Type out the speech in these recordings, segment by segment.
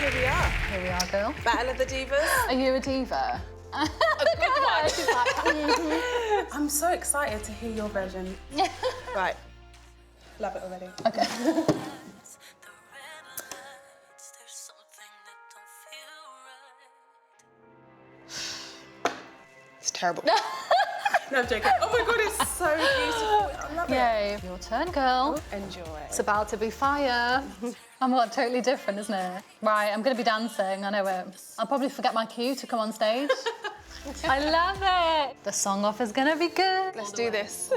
here we are. Here we are, girl. Battle of the Divas. Are you a diva? A good one. She's like, I'm so excited to hear your version. Right. Love it already. Okay. It's terrible. No, I'm joking. Oh my God, it's so beautiful. I love Yay. Your turn, girl. it. Enjoy. It's about to be fire. I'm what, totally different, isn't it? Right, I'm going to be dancing, I know it. I'll probably forget my cue to come on stage. I love it. The song off is going to be good. Let's do this.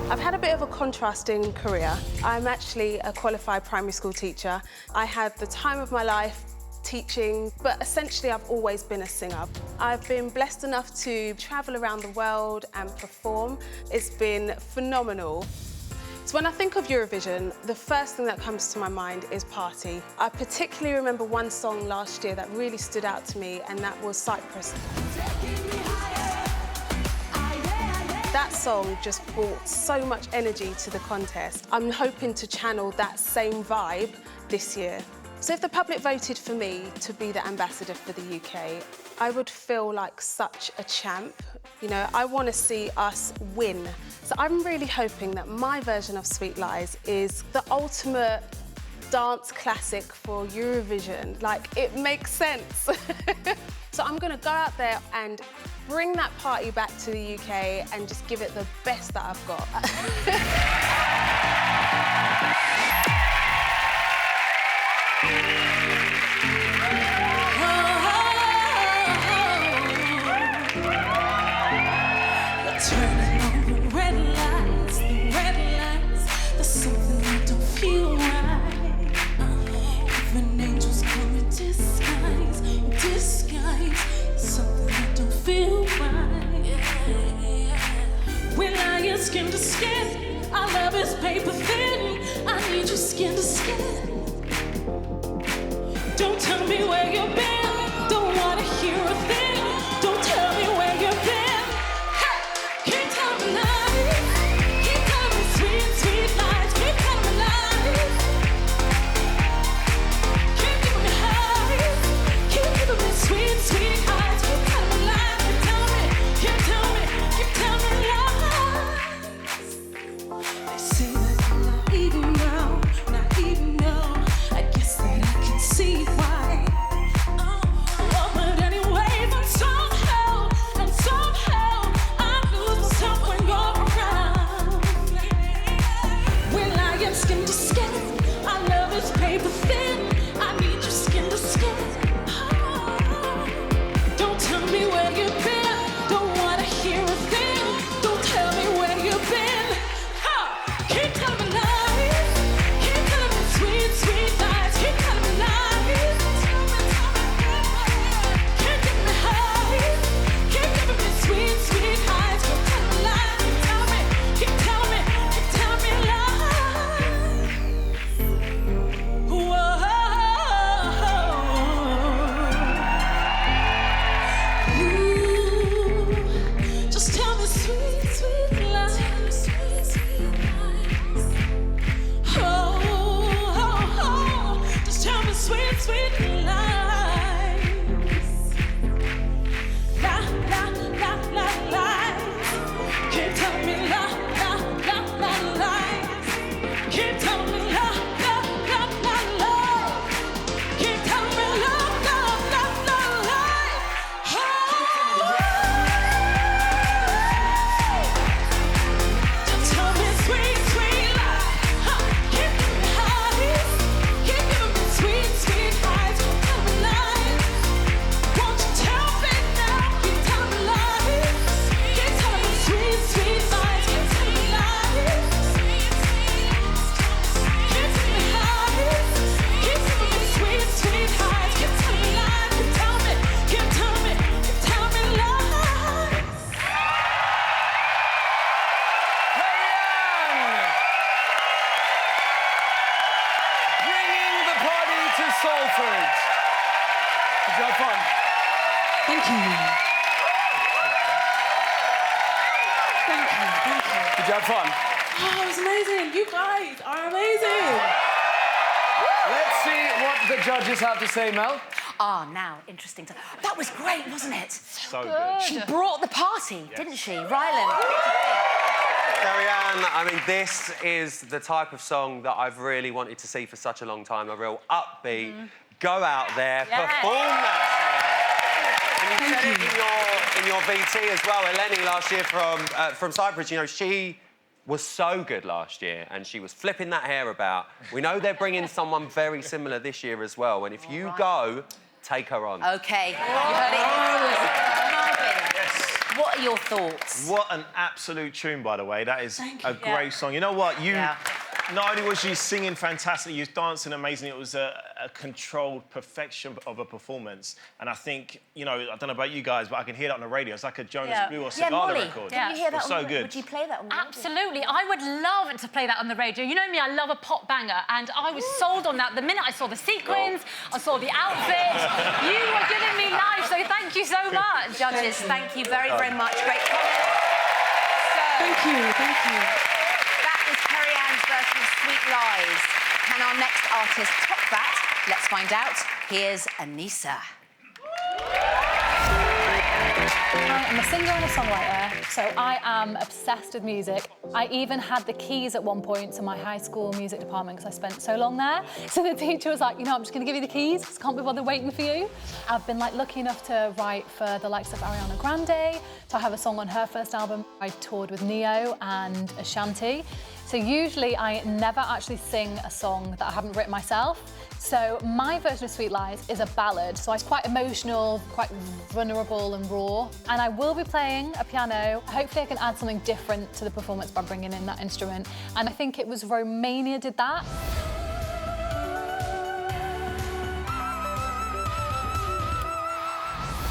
I've had a bit of a contrasting career. I'm actually a qualified primary school teacher. I had the time of my life teaching, but essentially I've always been a singer. I've been blessed enough to travel around the world and perform. It's been phenomenal. So when I think of Eurovision, the first thing that comes to my mind is party. I particularly remember one song last year that really stood out to me, and that was Cyprus. That song just brought so much energy to the contest. I'm hoping to channel that same vibe this year. So if the public voted for me to be the ambassador for the UK, I would feel like such a champ. You know, I want to see us win. So I'm really hoping that my version of Sweet Lies is the ultimate dance classic for Eurovision. Like, it makes sense. So I'm going to go out there and bring that party back to the UK and just give it the best that I've got. Turning on the red lights, there's something that don't feel right. Even angels come in disguise, something that don't feel right. We're lying skin to skin, our love is paper thin. I need you skin to skin. Don't tell me where you've been, don't wanna hear a thing. Don't tell me where you've been. Keep telling me lies, keep telling me sweet, sweet lies. Keep telling me lies, keep giving me highs, keep giving me sweet, sweet highs. Keep telling me lies, keep telling me, keep telling me, keep telling me lies. They say that I'm not even now, not even now. I guess that I can see why. Oh, but anyway, but somehow, and somehow I lose myself when you're around. We're lying skin to skin, our love is paper thin. I need your skin to skin. Don't tell me where you've been, don't wanna hear a thing. Don't tell me where you've been. Keep telling me lies, keep telling me sweet, sweet lies. Keep telling me lies, keep giving me highs, keep giving me sweet, sweet highs. Keep telling me lies, keep telling me, keep telling me lies. Whoa. Ooh, just tell me sweet, sweet lies. Oh, oh, oh, just tell me sweet, sweet lies. La, la, la, la, lies. Keep telling me la, la, la, la, lies. Keep telling me la, la, la, la, lies. Keep telling me la, la, la, la, lies. Just tell me sweet, sweet lies. Keep giving me highs, keep giving me sweet, sweet highs. Keep telling me lies. Won't you tell me now? Keep telling me lies. Keep telling me sweet, sweet lies. Keep telling me lies. Keep telling me highs. Keep telling me sweet, sweet highs. Keep telling me lies. Keep telling me, keep telling me, keep telling me lies. Kerrie-Anne! Bringing the party to Salford. Did you have fun? Thank you. Thank you, thank you. Did you have fun? Oh, it was amazing. You guys are amazing. Ladies the judges have to say, Mel? Now, interesting. That was great, wasn't it? So good. She brought the party, didn't she? Ryland. Kerrie-Anne, I mean, this is the type of song that I've really wanted to see for such a long time. A real upbeat, go out there, perform that song. And you said it in your VT as well. Eleni last year from Cyprus, you know, she was so good last year and she was flipping that hair about. We know they're bringing someone very similar this year as well. And if you go, take her on. OK, you heard it. Marvin, what are your thoughts? What an absolute tune, by the way. That is a great song. You know what? Not only was you singing fantastically, you was dancing amazing. It was a controlled perfection of a performance. And I think, you know, I don't know about you guys, but I can hear that on the radio. It's like a Jonas Blue or Cigala record. Did you hear that? So good. Would you play that on the radio? Absolutely. I would love to play that on the radio. You know me, I love a pop banger, and I was sold on that the minute I saw the sequins, I saw the outfit. You were giving me life, so thank you so much. Judges, thank you very, very much. Great comment. Thank you, thank you. That is Kerrie-Anne's version of Sweet Lies. Can our next artist top that? Let's find out. Here's Anisa. I'm a singer and a songwriter, so I am obsessed with music. I even had the keys at one point to my high school music department because I spent so long there. So the teacher was like, you know, I'm just going to give you the keys because I can't be bothered waiting for you. I've been lucky enough to write for the likes of Ariana Grande, to have a song on her first album. I toured with Neo and Ashanti. So usually I never actually sing a song that I haven't written myself. So my version of Sweet Lies is a ballad, so it's quite emotional, quite vulnerable and raw. And I will be playing a piano. Hopefully I can add something different to the performance by bringing in that instrument. And I think it was Romania did that.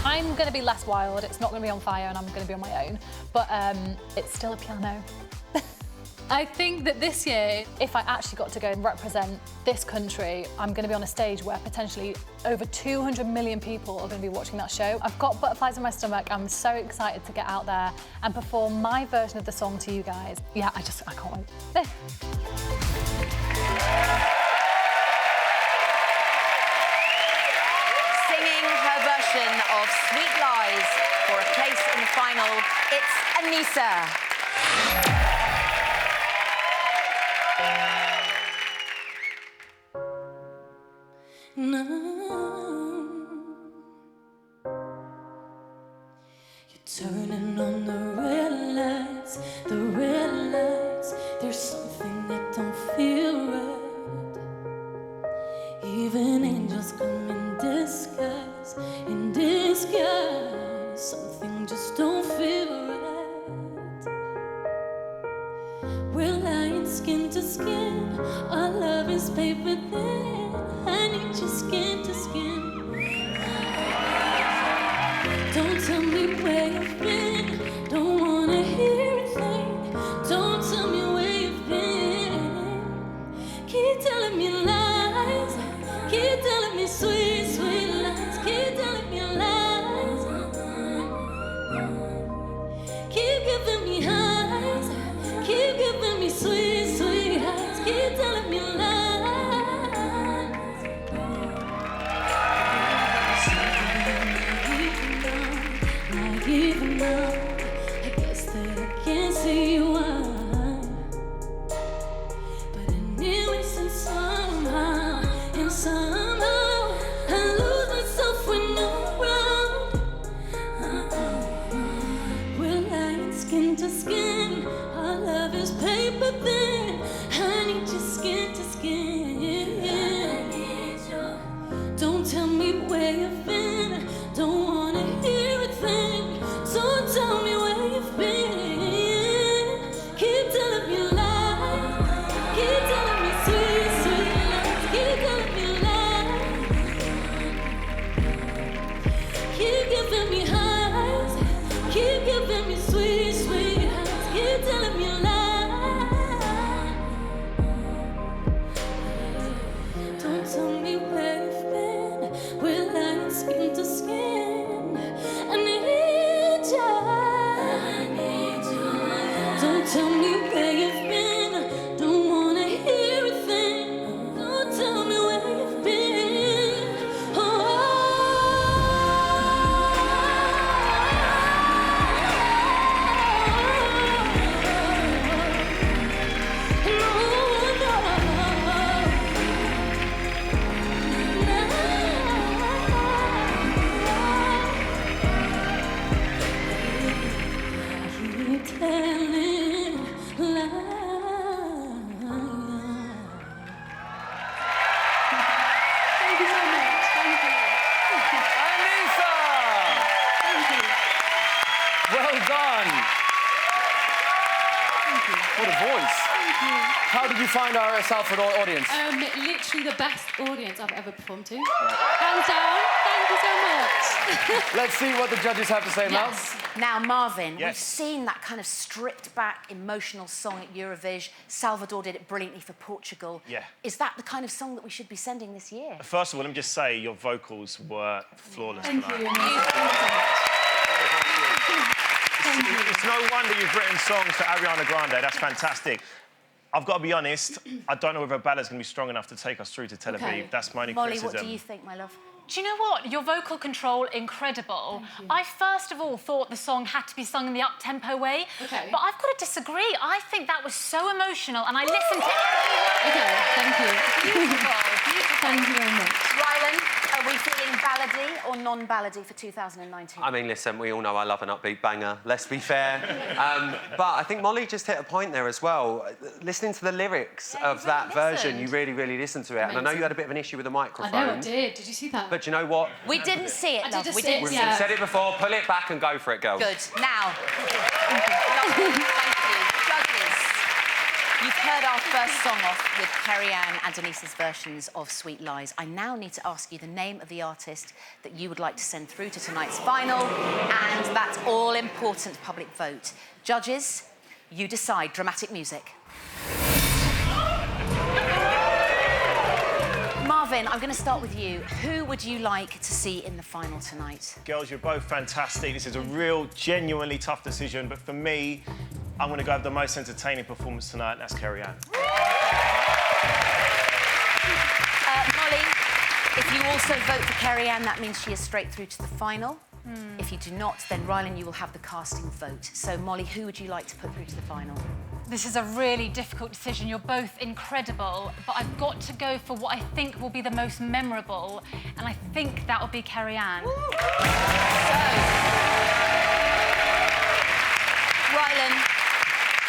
I'm going to be less wild, it's not going to be on fire and I'm going to be on my own, but it's still a piano. I think that this year, if I actually got to go and represent this country, I'm going to be on a stage where potentially over 200 million people are going to be watching that show. I've got butterflies in my stomach. I'm so excited to get out there and perform my version of the song to you guys. Yeah, I can't wait. Singing her version of Sweet Lies for a place in the final, it's Anisa. No, you're turning on the red lights, the red lights. There's something that don't feel right. Even angels come in disguise, in disguise. Something just don't feel right. We're lying skin to skin. Our love is paper thin. I need your skin to skin. Don't tell me where you've been. Don't wanna hear a thing. Don't tell me where you've been. Keep telling me lies. Keep telling me sweet, sweet lies. Keep telling me lies. Keep giving me highs. Keep giving me sweet, sweet highs. Keep telling me lies. find our Salford audience? Literally the best audience I've ever performed to. Hands down. Thank you so much. Let's see what the judges have to say, Mel. Now, Marvin, Yes. we've seen that kind of stripped-back, emotional song at Eurovision. Salvador did it brilliantly for Portugal. Yeah. Is that the kind of song that we should be sending this year? First of all, let me just say your vocals were flawless Thank tonight. you. It's no wonder you've written songs to Ariana Grande. That's fantastic. I've got to be honest, I don't know whether a ballad's going to be strong enough to take us through to Tel Aviv. That's my only Molly, criticism. what do you think, my love? Do you know what? Your vocal control, incredible. I first of all thought the song had to be sung in the up-tempo way. Okay. But I've got to disagree. I think that was so emotional and I listened to every word. Okay, thank you. Beautiful, beautiful. Thank you very much. Rylan, are we feeling ballady or non-ballady for 2019? I mean, listen, we all know I love an upbeat banger, let's be fair. But I think Molly just hit a point there as well. Listening to the lyrics of that version, you really, really listened to it. And I know you had a bit of an issue with the microphone. I know I did. Did you see that? But do you know what? We didn't see it, I love. did We see it, didn't see yeah. We've said it before, pull it back and go for it, girls. Good. Now, lovely, thank you. Judges, you've heard our first song off with Kerrie-Anne and Anisa's versions of Sweet Lies. I now need to ask you the name of the artist that you would like to send through to tonight's final, and that all-important public vote. Judges, you decide. Dramatic music. Marvin, I'm going to start with you. Who would you like to see in the final tonight? Girls, you're both fantastic. This is a real, genuinely tough decision, but for me, I'm going to go have the most entertaining performance tonight, and that's Kerrie-Anne. Molly, if you also vote for Kerrie-Anne, that means she is straight through to the final. If you do not, then Rylan, you will have the casting vote. So, Molly, who would you like to put through to the final? This is a really difficult decision. You're both incredible, but I've got to go for what I think will be the most memorable, and I think that will be Kerrie-Anne. Rylan,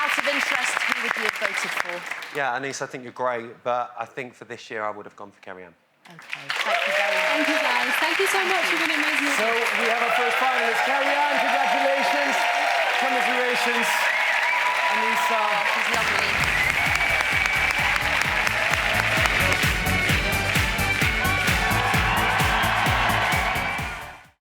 out of interest, who would you have voted for? Yeah, Anisa, I think you're great, but I think for this year I would have gone for Kerrie-Anne. OK, thank you very much. Thank you, guys. Thank you so much. You've been amazing. So we have our first finalist, Kerrie-Anne. Congratulations. Commiserations. Anisa. She's lovely.